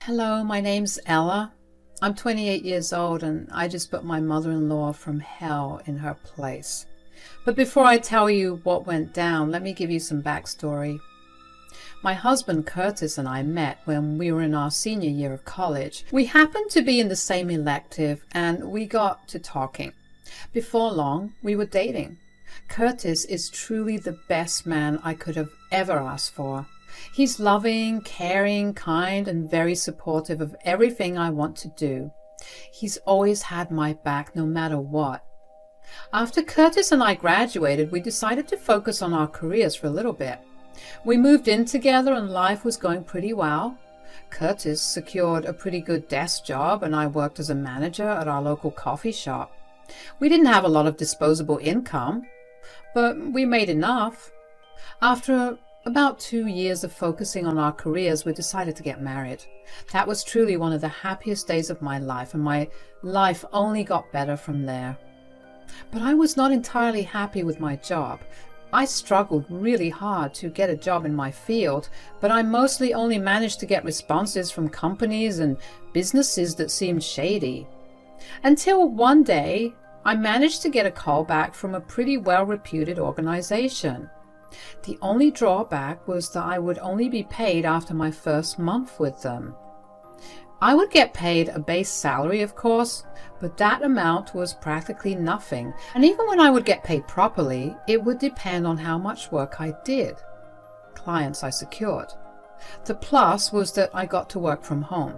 Hello, my name's Ella. I'm 28 years old and I just put my mother-in-law from hell in her place. But before I tell you what went down, let me give you some backstory. My husband Curtis and I met when we were in our senior year of college. We happened to be in the same elective and we got to talking. Before long, we were dating. Curtis is truly the best man I could have ever asked for. He's loving, caring, kind, and very supportive of everything I want to do. He's always had my back no matter what. After Curtis and I graduated, we decided to focus on our careers for a little bit. We moved in together and life was going pretty well. Curtis secured a pretty good desk job and I worked as a manager at our local coffee shop. We didn't have a lot of disposable income, but we made enough. After about 2 years of focusing on our careers, we decided to get married. That was truly one of the happiest days of my life, and my life only got better from there. But I was not entirely happy with my job. I struggled really hard to get a job in my field, but I mostly only managed to get responses from companies and businesses that seemed shady. Until one day, I managed to get a call back from a pretty well-reputed organization. The only drawback was that I would only be paid after my first month with them. I would get paid a base salary, of course, but that amount was practically nothing. And even when I would get paid properly, it would depend on how much work I did, clients I secured. The plus was that I got to work from home.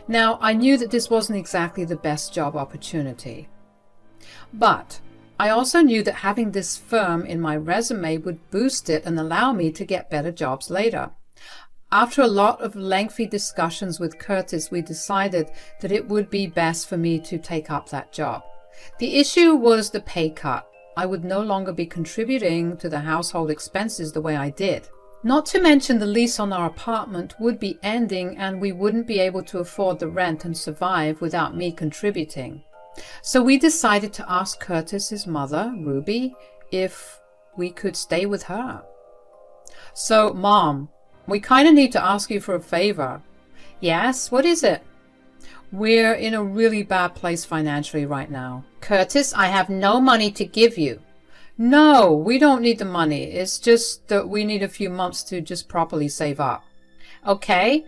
Now, I knew that this wasn't exactly the best job opportunity. But I also knew that having this firm in my resume would boost it and allow me to get better jobs later. After a lot of lengthy discussions with Curtis, we decided that it would be best for me to take up that job. The issue was the pay cut. I would no longer be contributing to the household expenses the way I did. Not to mention the lease on our apartment would be ending and we wouldn't be able to afford the rent and survive without me contributing. So we decided to ask Curtis's mother, Ruby, if we could stay with her. So, Mom, we kind of need to ask you for a favor. Yes, what is it? We're in a really bad place financially right now. Curtis, I have no money to give you. No, we don't need the money. It's just that we need a few months to just properly save up. Okay.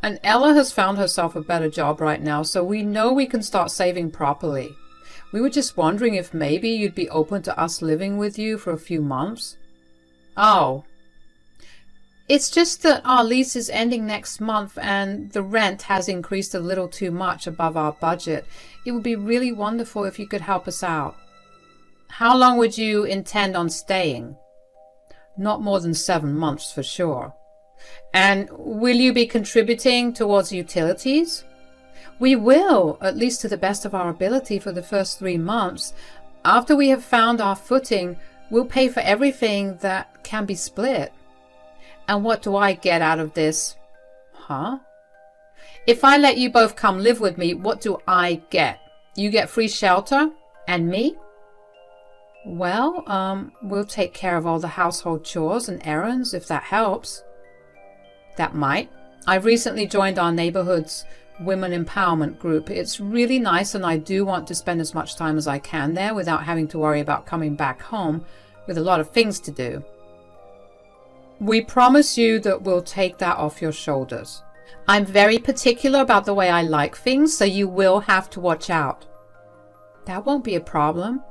And Ella has found herself a better job right now, so we know we can start saving properly. We were just wondering if maybe you'd be open to us living with you for a few months. Oh. It's just that our lease is ending next month and the rent has increased a little too much above our budget. It would be really wonderful if you could help us out. How long would you intend on staying? Not more than 7 months for sure. And will you be contributing towards utilities? We will, at least to the best of our ability for the first 3 months. After we have found our footing, we'll pay for everything that can be split. And what do I get out of this? Huh? If I let you both come live with me, what do I get? You get free shelter? And me? Well, we'll take care of all the household chores and errands if that helps. That might. I've recently joined our neighborhood's women empowerment group. It's really nice and I do want to spend as much time as I can there without having to worry about coming back home with a lot of things to do. We promise you that we'll take that off your shoulders. I'm very particular about the way I like things, so you will have to watch out. That won't be a problem.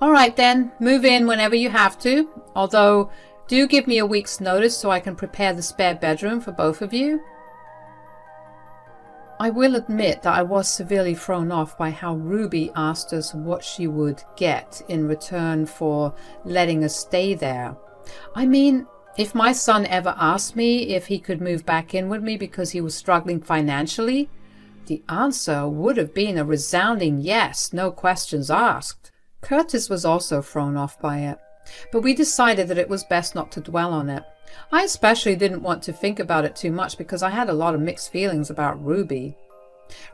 All right then, move in whenever you have to, although do give me a week's notice so I can prepare the spare bedroom for both of you. I will admit that I was severely thrown off by how Ruby asked us what she would get in return for letting us stay there. I mean, if my son ever asked me if he could move back in with me because he was struggling financially, the answer would have been a resounding yes, no questions asked. Curtis was also thrown off by it. But we decided that it was best not to dwell on it. I especially didn't want to think about it too much because I had a lot of mixed feelings about Ruby.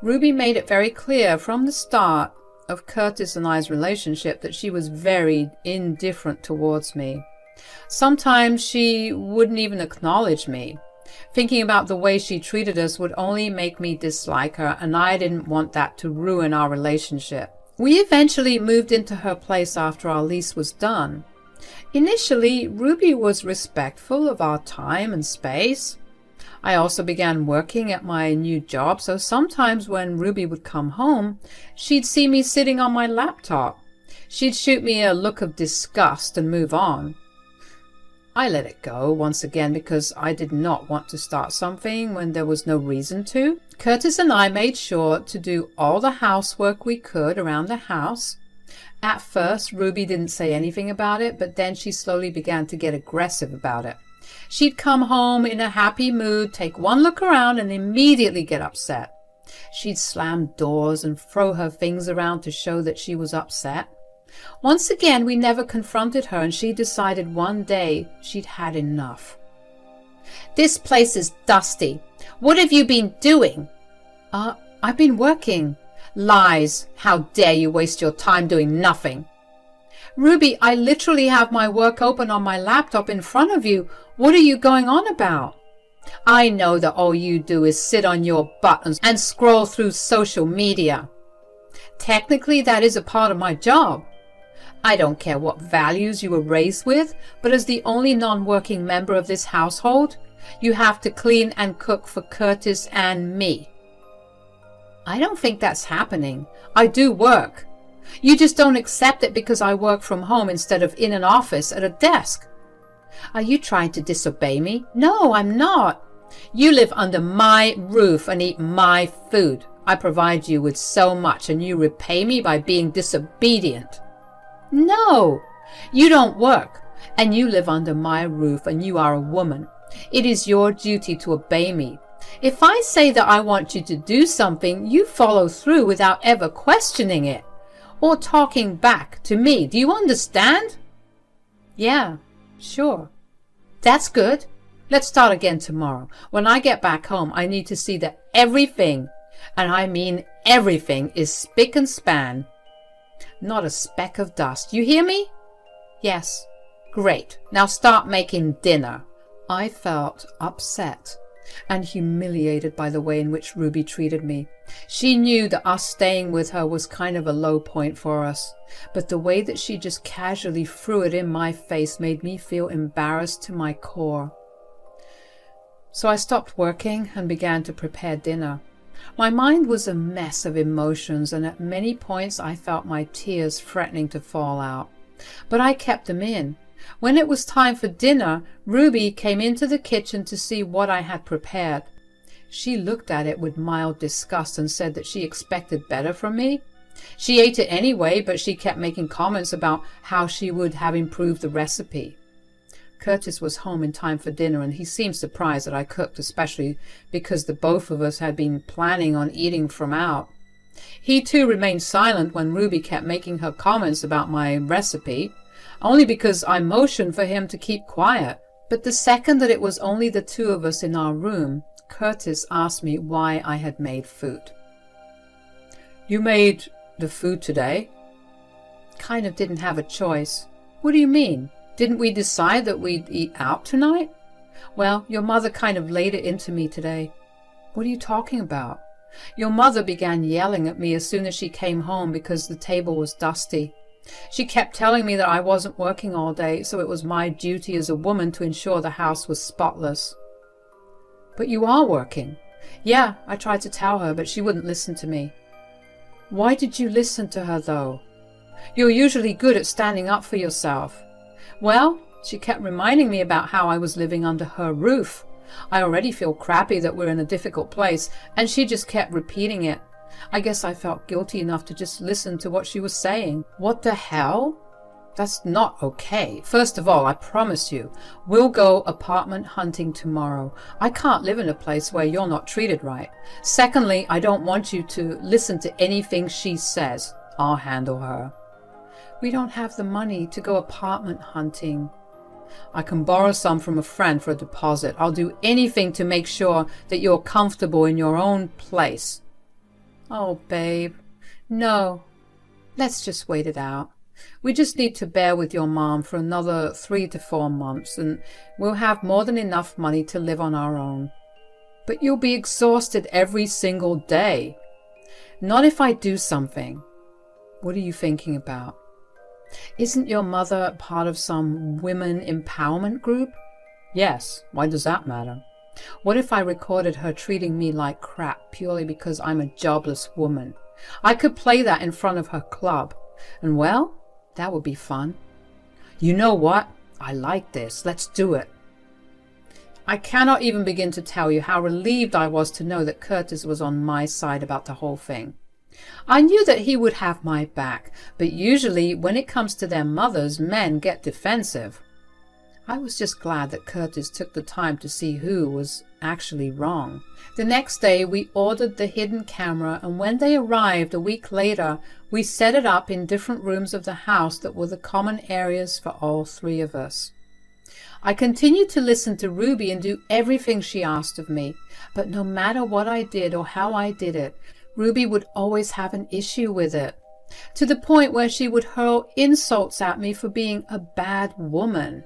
Ruby made it very clear from the start of Curtis and I's relationship that she was very indifferent towards me. Sometimes she wouldn't even acknowledge me. Thinking about the way she treated us would only make me dislike her, and I didn't want that to ruin our relationship. We eventually moved into her place after our lease was done. Initially, Ruby was respectful of our time and space. I also began working at my new job, so sometimes when Ruby would come home, she'd see me sitting on my laptop. She'd shoot me a look of disgust and move on. I let it go once again because I did not want to start something when there was no reason to. Curtis and I made sure to do all the housework we could around the house. At first, Ruby didn't say anything about it, but then she slowly began to get aggressive about it. She'd come home in a happy mood, take one look around, and immediately get upset. She'd slam doors and throw her things around to show that she was upset. Once again, we never confronted her, and she decided one day she'd had enough. "This place is dusty. What have you been doing?" I've been working." "Lies! How dare you waste your time doing nothing?" "Ruby, I literally have my work open on my laptop in front of you. What are you going on about?" "I know that all you do is sit on your butt and scroll through social media." "Technically, that is a part of my job." "I don't care what values you were raised with, but as the only non-working member of this household, you have to clean and cook for Curtis and me." "I don't think that's happening. I do work. You just don't accept it because I work from home instead of in an office at a desk." "Are you trying to disobey me?" "No, I'm not. You live under my roof and eat my food. I provide you with so much and you repay me by being disobedient." "No, you don't work and you live under my roof and you are a woman. It is your duty to obey me. If I say that I want you to do something, you follow through without ever questioning it or talking back to me. Do you understand?" "Yeah, sure." "That's good. Let's start again tomorrow. When I get back home, I need to see that everything, and I mean everything, is spick and span. Not a speck of dust. You hear me?" "Yes." "Great. Now start making dinner." I felt upset and humiliated by the way in which Ruby treated me. She knew that us staying with her was kind of a low point for us, but the way that she just casually threw it in my face made me feel embarrassed to my core. So I stopped working and began to prepare dinner. My mind was a mess of emotions, and at many points I felt my tears threatening to fall out. But I kept them in. When it was time for dinner, Ruby came into the kitchen to see what I had prepared. She looked at it with mild disgust and said that she expected better from me. She ate it anyway, but she kept making comments about how she would have improved the recipe. Curtis was home in time for dinner, and he seemed surprised that I cooked, especially because the both of us had been planning on eating from out. He too remained silent when Ruby kept making her comments about my recipe, only because I motioned for him to keep quiet. But the second that it was only the two of us in our room, Curtis asked me why I had made food. "You made the food today?" "Kind of didn't have a choice." "What do you mean? Didn't we decide that we'd eat out tonight?" "Well, your mother kind of laid it into me today." "What are you talking about?" "Your mother began yelling at me as soon as she came home because the table was dusty. She kept telling me that I wasn't working all day, so it was my duty as a woman to ensure the house was spotless." "But you are working." "Yeah, I tried to tell her, but she wouldn't listen to me." "Why did you listen to her, though? You're usually good at standing up for yourself." "Well, she kept reminding me about how I was living under her roof. I already feel crappy that we're in a difficult place, and she just kept repeating it. I guess I felt guilty enough to just listen to what she was saying." "What the hell? That's not okay. First of all, I promise you, we'll go apartment hunting tomorrow. I can't live in a place where you're not treated right. Secondly, I don't want you to listen to anything she says. I'll handle her." "We don't have the money to go apartment hunting." "I can borrow some from a friend for a deposit. I'll do anything to make sure that you're comfortable in your own place." "Oh, babe, no. Let's just wait it out. We just need to bear with your mom for another 3 to 4 months, and we'll have more than enough money to live on our own. But you'll be exhausted every single day. Not if I do something. What are you thinking about? Isn't your mother part of some women empowerment group? Yes. Why does that matter? What if I recorded her treating me like crap purely because I'm a jobless woman? I could play that in front of her club. And well, that would be fun. You know what? I like this. Let's do it. I cannot even begin to tell you how relieved I was to know that Curtis was on my side about the whole thing. I knew that he would have my back, but usually when it comes to their mothers, men get defensive. I was just glad that Curtis took the time to see who was actually wrong. The next day we ordered the hidden camera, and when they arrived a week later, we set it up in different rooms of the house that were the common areas for all three of us. I continued to listen to Ruby and do everything she asked of me, but no matter what I did or how I did it, Ruby would always have an issue with it, to the point where she would hurl insults at me for being a bad woman.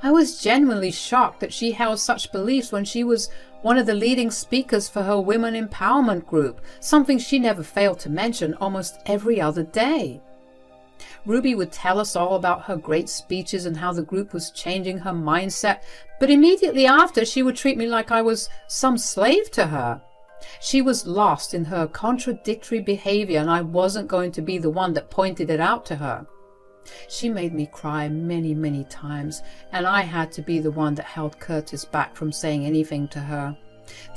I was genuinely shocked that she held such beliefs when she was one of the leading speakers for her women empowerment group, something she never failed to mention almost every other day. Ruby would tell us all about her great speeches and how the group was changing her mindset, but immediately after she would treat me like I was some slave to her. She was lost in her contradictory behavior, and I wasn't going to be the one that pointed it out to her. She made me cry many, many times, and I had to be the one that held Curtis back from saying anything to her.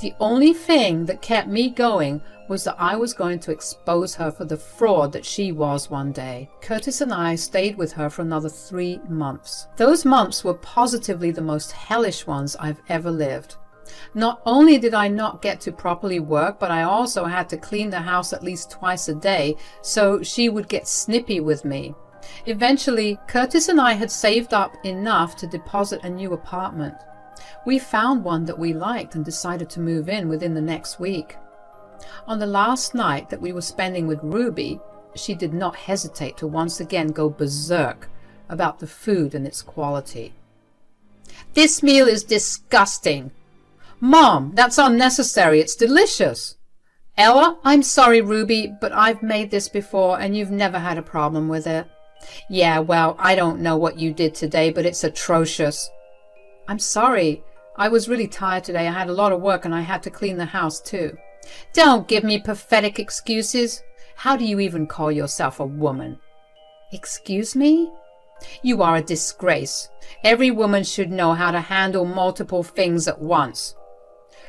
The only thing that kept me going was that I was going to expose her for the fraud that she was one day. Curtis and I stayed with her for another 3 months. Those months were positively the most hellish ones I've ever lived. Not only did I not get to properly work, but I also had to clean the house at least twice a day, so she would get snippy with me. Eventually, Curtis and I had saved up enough to deposit a new apartment. We found one that we liked and decided to move in within the next week. On the last night that we were spending with Ruby, she did not hesitate to once again go berserk about the food and its quality. "This meal is disgusting." "Mom, that's unnecessary. It's delicious." "Ella, I'm sorry, Ruby, but I've made this before and you've never had a problem with it." "Yeah, well, I don't know what you did today, but it's atrocious." "I'm sorry. I was really tired today. I had a lot of work and I had to clean the house too." "Don't give me pathetic excuses. How do you even call yourself a woman?" "Excuse me?" "You are a disgrace. Every woman should know how to handle multiple things at once."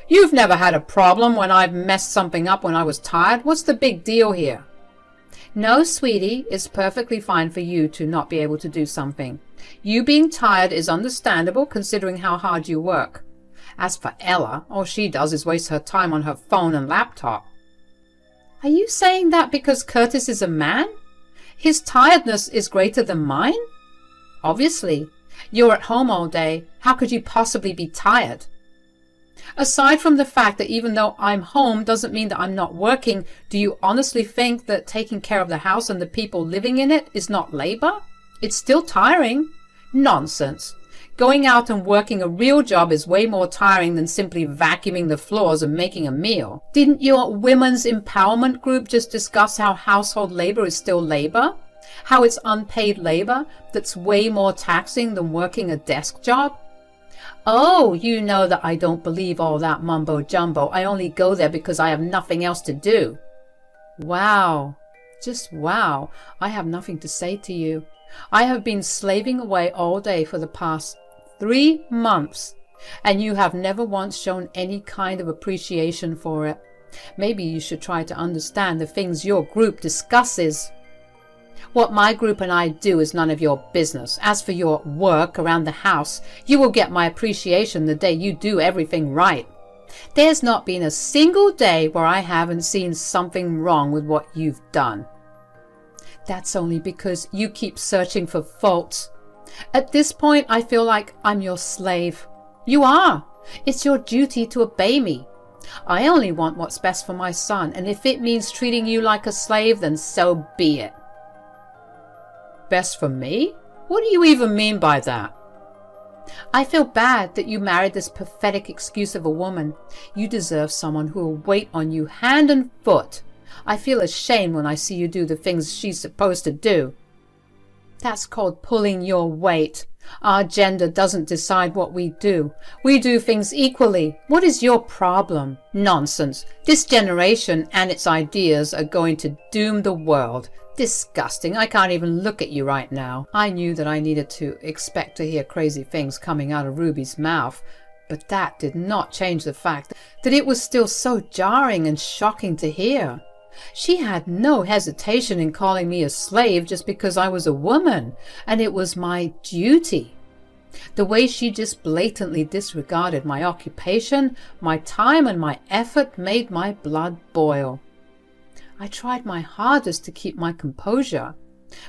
"You've never had a problem when I've messed something up when I was tired. What's the big deal here?" "No, sweetie, it's perfectly fine for you to not be able to do something. You being tired is understandable considering how hard you work. As for Ella, all she does is waste her time on her phone and laptop." "Are you saying that because Curtis is a man? His tiredness is greater than mine?" "Obviously. You're at home all day. How could you possibly be tired?" "Aside from the fact that even though I'm home doesn't mean that I'm not working, do you honestly think that taking care of the house and the people living in it is not labor? It's still tiring." "Nonsense. Going out and working a real job is way more tiring than simply vacuuming the floors and making a meal. Didn't your women's empowerment group just discuss how household labor is still labor? How it's unpaid labor that's way more taxing than working a desk job?" "Oh, you know that I don't believe all that mumbo jumbo. I only go there because I have nothing else to do." Wow. Just wow. I have nothing to say to you. I have been slaving away all day for the past 3 months, and you have never once shown any kind of appreciation for it. Maybe you should try to understand the things your group discusses. What my group and I do is none of your business. As for your work around the house, you will get my appreciation the day you do everything right. There's not been a single day where I haven't seen something wrong with what you've done. That's only because you keep searching for faults. At this point, I feel like I'm your slave. You are. It's your duty to obey me. I only want what's best for my son, and if it means treating you like a slave, then so be it. best for me? What do you even mean by that? I feel bad that you married this pathetic excuse of a woman. You deserve someone who will wait on you hand and foot. I feel ashamed when I see you do the things she's supposed to do. That's called pulling your weight. Our gender doesn't decide what we do. We do things equally. What is your problem? Nonsense. This generation and its ideas are going to doom the world. Disgusting. I can't even look at you right now. I knew that I needed to expect to hear crazy things coming out of Ruby's mouth, but that did not change the fact that it was still so jarring and shocking to hear. She had no hesitation in calling me a slave just because I was a woman, and it was my duty. The way she just blatantly disregarded my occupation, my time, and my effort made my blood boil. I tried my hardest to keep my composure,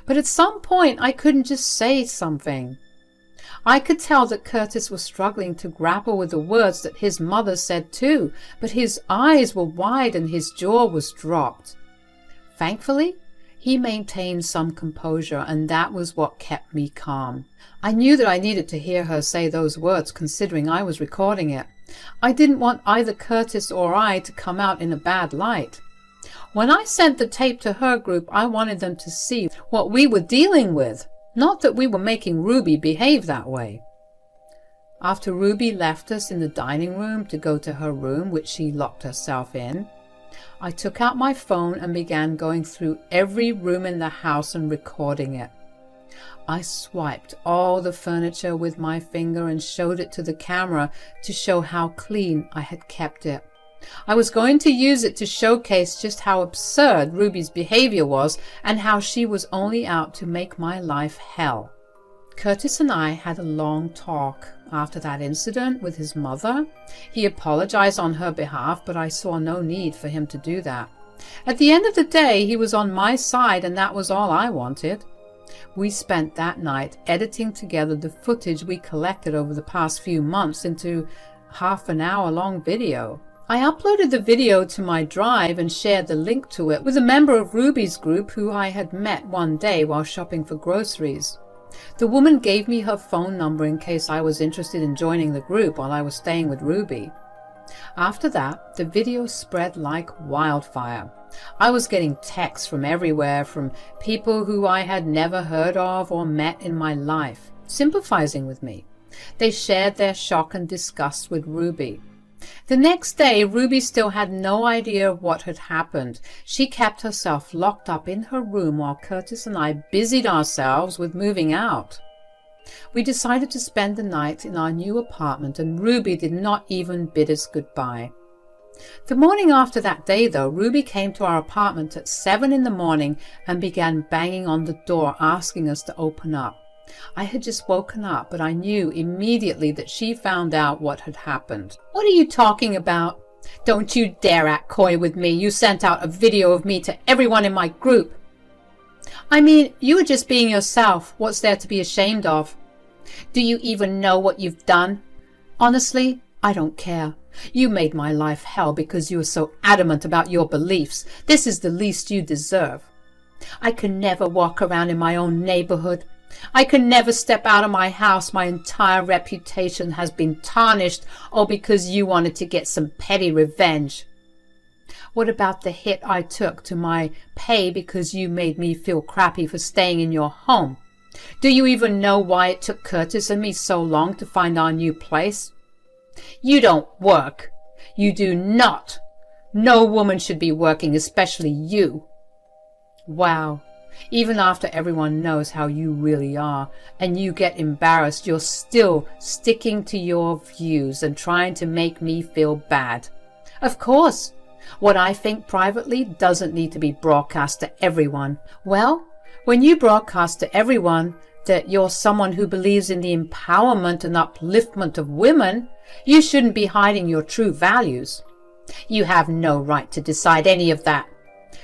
but at some point I couldn't just say something. I could tell that Curtis was struggling to grapple with the words that his mother said too, but his eyes were wide and his jaw was dropped. Thankfully, he maintained some composure, and that was what kept me calm. I knew that I needed to hear her say those words, considering I was recording it. I didn't want either Curtis or I to come out in a bad light. When I sent the tape to her group, I wanted them to see what we were dealing with, not that we were making Ruby behave that way. After Ruby left us in the dining room to go to her room, which she locked herself in, I took out my phone and began going through every room in the house and recording it. I swiped all the furniture with my finger and showed it to the camera to show how clean I had kept it. I was going to use it to showcase just how absurd Ruby's behavior was and how she was only out to make my life hell. Curtis and I had a long talk after that incident with his mother. He apologized on her behalf, but I saw no need for him to do that. At the end of the day, he was on my side, and that was all I wanted. We spent that night editing together the footage we collected over the past few months into half-an-hour-long video. I uploaded the video to my drive and shared the link to it with a member of Ruby's group who I had met one day while shopping for groceries. The woman gave me her phone number in case I was interested in joining the group while I was staying with Ruby. After that, the video spread like wildfire. I was getting texts from everywhere, from people who I had never heard of or met in my life, sympathizing with me. They shared their shock and disgust with Ruby. The next day, Ruby still had no idea of what had happened. She kept herself locked up in her room while Curtis and I busied ourselves with moving out. We decided to spend the night in our new apartment, and Ruby did not even bid us goodbye. The morning after that day, though, Ruby came to our apartment at 7 in the morning and began banging on the door, asking us to open up. I had just woken up, but I knew immediately that she found out what had happened. "What are you talking about? Don't you dare act coy with me. You sent out a video of me to everyone in my group." "I mean, you were just being yourself. What's there to be ashamed of? Do you even know what you've done? Honestly, I don't care. You made my life hell because you were so adamant about your beliefs. This is the least you deserve. I can never walk around in my own neighborhood. I can never step out of my house. My entire reputation has been tarnished, all because you wanted to get some petty revenge. What about the hit I took to my pay because you made me feel crappy for staying in your home? Do you even know why it took Curtis and me so long to find our new place? You don't work. You do not. No woman should be working, especially you." Wow. Even after everyone knows how you really are and you get embarrassed, you're still sticking to your views and trying to make me feel bad. Of course, what I think privately doesn't need to be broadcast to everyone. Well, when you broadcast to everyone that you're someone who believes in the empowerment and upliftment of women, you shouldn't be hiding your true values. You have no right to decide any of that.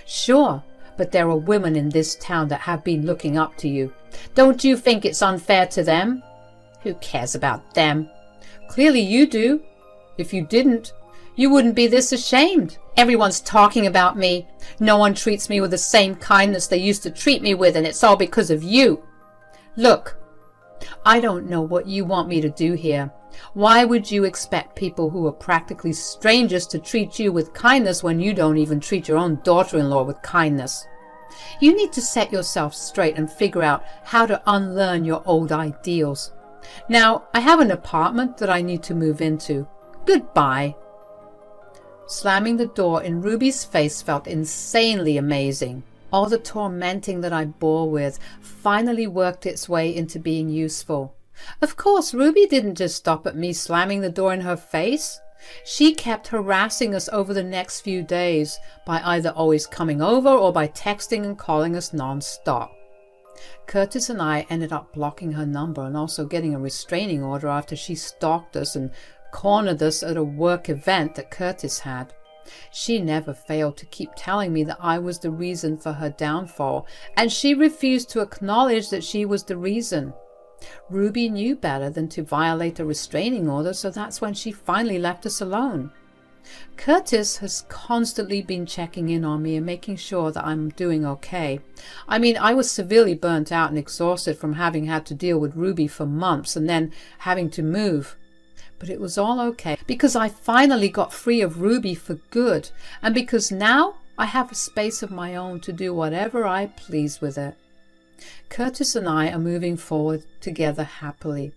Sure, but there are women in this town that have been looking up to you. Don't you think it's unfair to them? Who cares about them? Clearly you do. If you didn't, you wouldn't be this ashamed. Everyone's talking about me. No one treats me with the same kindness they used to treat me with, and it's all because of you. Look, I don't know what you want me to do here. Why would you expect people who are practically strangers to treat you with kindness when you don't even treat your own daughter-in-law with kindness? You need to set yourself straight and figure out how to unlearn your old ideals. Now, I have an apartment that I need to move into. Goodbye. Slamming the door in Ruby's face felt insanely amazing. All the tormenting that I bore with finally worked its way into being useful. Of course, Ruby didn't just stop at me slamming the door in her face. She kept harassing us over the next few days by either always coming over or by texting and calling us non-stop. Curtis and I ended up blocking her number and also getting a restraining order after she stalked us and cornered us at a work event that Curtis had. She never failed to keep telling me that I was the reason for her downfall, and she refused to acknowledge that she was the reason. Ruby knew better than to violate a restraining order, so that's when she finally left us alone. Curtis has constantly been checking in on me and making sure that I'm doing okay. I mean, I was severely burnt out and exhausted from having had to deal with Ruby for months and then having to move. But it was all okay because I finally got free of Ruby for good, and because now I have a space of my own to do whatever I please with it. Curtis and I are moving forward together happily.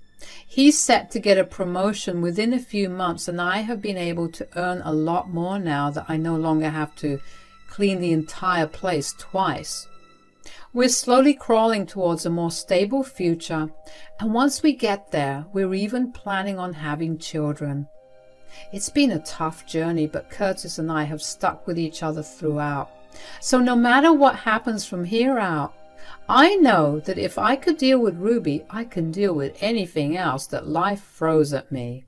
He's set to get a promotion within a few months, and I have been able to earn a lot more now that I no longer have to clean the entire place twice. We're slowly crawling towards a more stable future, and once we get there, we're even planning on having children. It's been a tough journey, but Curtis and I have stuck with each other throughout. So no matter what happens from here out, I know that if I could deal with Ruby, I can deal with anything else that life throws at me.